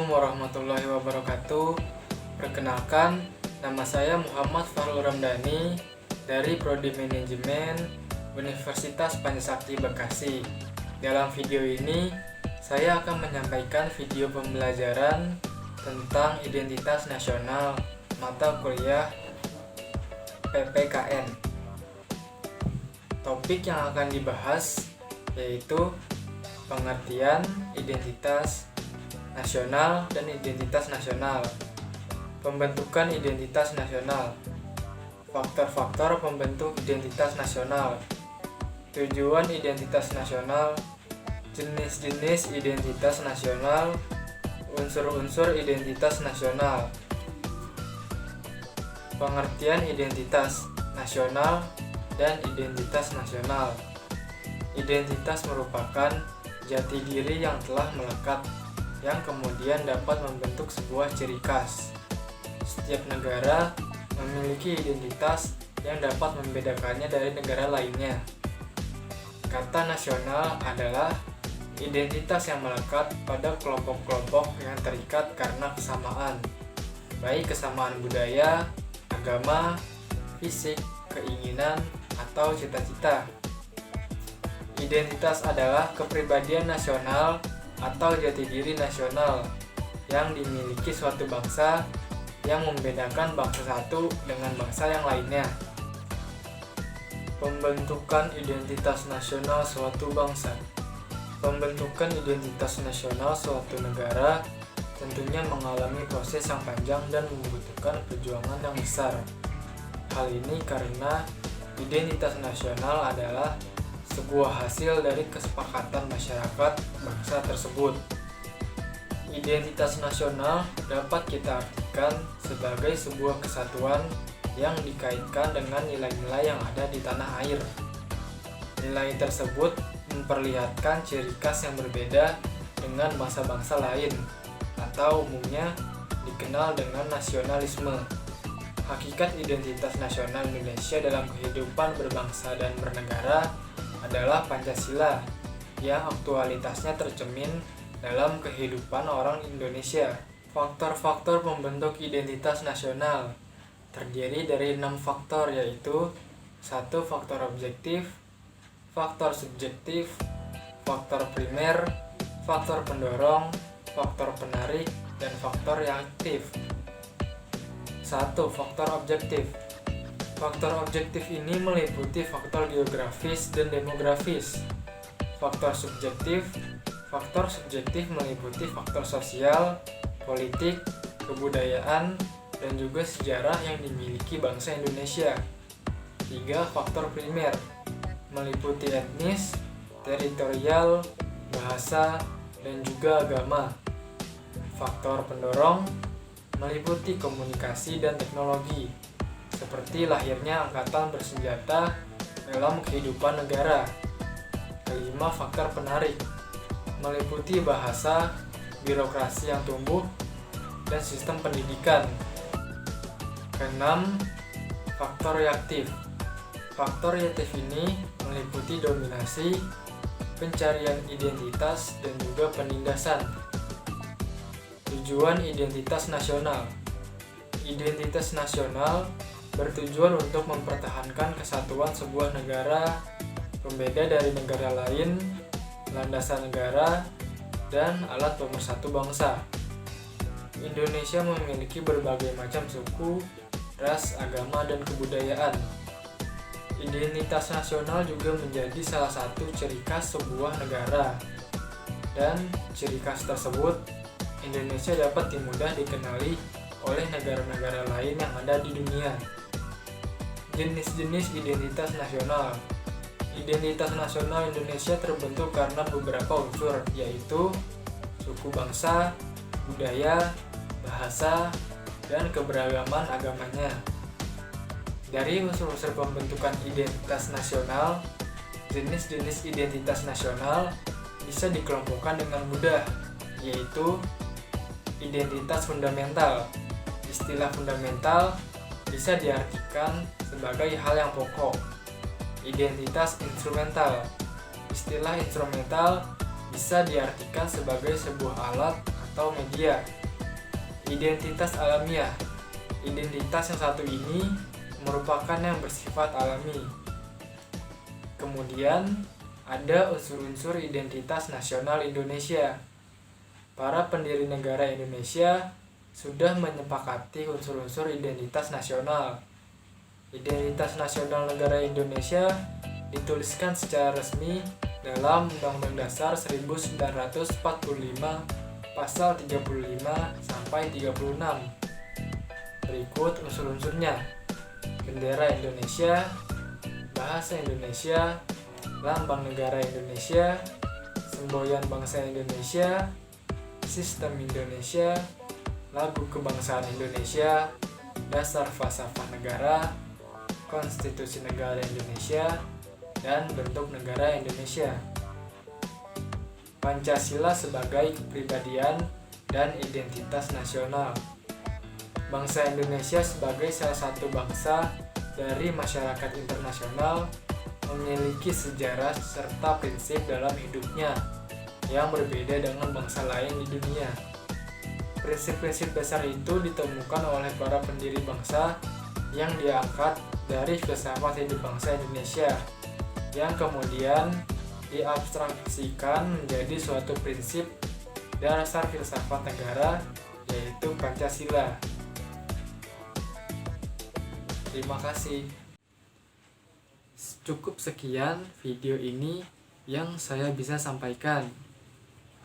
Assalamualaikum warahmatullahi wabarakatuh. Perkenalkan, nama saya Muhammad Farul Ramdhani dari Prodi Manajemen Universitas Pancasakti Bekasi. Dalam video ini, saya akan menyampaikan video pembelajaran tentang identitas nasional mata kuliah PPKN. Topik yang akan dibahas yaitu pengertian identitas nasional dan identitas nasional, pembentukan identitas nasional, faktor-faktor pembentuk identitas nasional, tujuan identitas nasional, jenis-jenis identitas nasional, unsur-unsur identitas nasional, pengertian identitas nasional dan identitas nasional. Identitas merupakan jati diri yang telah melekat, yang kemudian dapat membentuk sebuah ciri khas. Setiap negara memiliki identitas yang dapat membedakannya dari negara lainnya. Kata nasional adalah identitas yang melekat pada kelompok-kelompok yang terikat karena kesamaan, baik kesamaan budaya, agama, fisik, keinginan, atau cita-cita. Identitas adalah kepribadian nasional atau jati diri nasional yang dimiliki suatu bangsa yang membedakan bangsa satu dengan bangsa yang lainnya. Pembentukan identitas nasional suatu bangsa. Pembentukan identitas nasional suatu negara tentunya mengalami proses yang panjang dan membutuhkan perjuangan yang besar. Hal ini karena identitas nasional adalah sebuah hasil dari kesepakatan masyarakat bangsa tersebut. Identitas nasional dapat kita artikan sebagai sebuah kesatuan yang dikaitkan dengan nilai-nilai yang ada di tanah air. Nilai tersebut memperlihatkan ciri khas yang berbeda dengan bangsa-bangsa lain, atau umumnya dikenal dengan nasionalisme. Hakikat identitas nasional Indonesia dalam kehidupan berbangsa dan bernegara adalah Pancasila yang aktualitasnya tercermin dalam kehidupan orang Indonesia. Faktor-faktor pembentuk identitas nasional terdiri dari 6 faktor, yaitu 1. Faktor objektif, faktor subjektif, faktor primer, faktor pendorong, faktor penarik, dan faktor yang aktif. 1. Faktor objektif. Faktor objektif ini meliputi faktor geografis dan demografis. Faktor subjektif meliputi faktor sosial, politik, kebudayaan, dan juga sejarah yang dimiliki bangsa Indonesia. 3. Faktor primer meliputi etnis, teritorial, bahasa, dan juga agama. Faktor pendorong meliputi komunikasi dan teknologi, seperti lahirnya angkatan bersenjata dalam kehidupan negara. 5. Faktor penarik meliputi bahasa, birokrasi yang tumbuh, dan sistem pendidikan. 6. Faktor reaktif. Faktor reaktif ini meliputi dominasi, pencarian identitas, dan juga penindasan. Tujuan identitas nasional. Identitas nasional bertujuan untuk mempertahankan kesatuan sebuah negara, pembeda dari negara lain, landasan negara, dan alat pemersatu bangsa. Indonesia memiliki berbagai macam suku, ras, agama, dan kebudayaan. Identitas nasional juga menjadi salah satu ciri khas sebuah negara, dan ciri khas tersebut Indonesia dapat mudah dikenali oleh negara-negara lain yang ada di dunia. Jenis-jenis identitas nasional. Identitas nasional Indonesia terbentuk karena beberapa unsur, yaitu suku bangsa, budaya, bahasa, dan keberagaman agamanya. Dari unsur-unsur pembentukan identitas nasional, jenis-jenis identitas nasional bisa dikelompokkan dengan mudah, yaitu identitas fundamental. Istilah fundamental bisa diartikan sebagai hal yang pokok. Identitas instrumental. Istilah instrumental bisa diartikan sebagai sebuah alat atau media. Identitas alamiah. Identitas yang satu ini merupakan yang bersifat alami. Kemudian ada unsur-unsur identitas nasional Indonesia. Para pendiri negara Indonesia sudah menyepakati unsur-unsur identitas nasional. Identitas nasional negara Indonesia dituliskan secara resmi dalam Undang-Undang Dasar 1945 pasal 35 sampai 36. Berikut unsur-unsurnya: bendera Indonesia, bahasa Indonesia, lambang negara Indonesia, semboyan bangsa Indonesia, sistem Indonesia, lagu kebangsaan Indonesia, dasar falsafah negara, konstitusi negara Indonesia, dan bentuk negara Indonesia. Pancasila sebagai kepribadian dan identitas nasional. Bangsa Indonesia sebagai salah satu bangsa dari masyarakat internasional memiliki sejarah serta prinsip dalam hidupnya yang berbeda dengan bangsa lain di dunia. Prinsip-prinsip dasar itu ditemukan oleh para pendiri bangsa yang diangkat dari filsafat hidup bangsa Indonesia, yang kemudian diabstraksikan menjadi suatu prinsip dasar filsafat negara, yaitu Pancasila. Terima kasih. Cukup sekian video ini yang saya bisa sampaikan.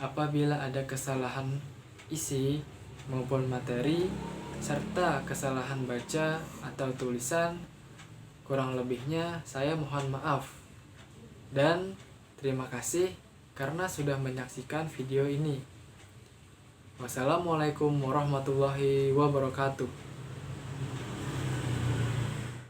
Apabila ada kesalahan isi maupun materi, serta kesalahan baca atau tulisan, kurang lebihnya saya mohon maaf. Dan terima kasih karena sudah menyaksikan video ini. Wassalamualaikum warahmatullahi wabarakatuh.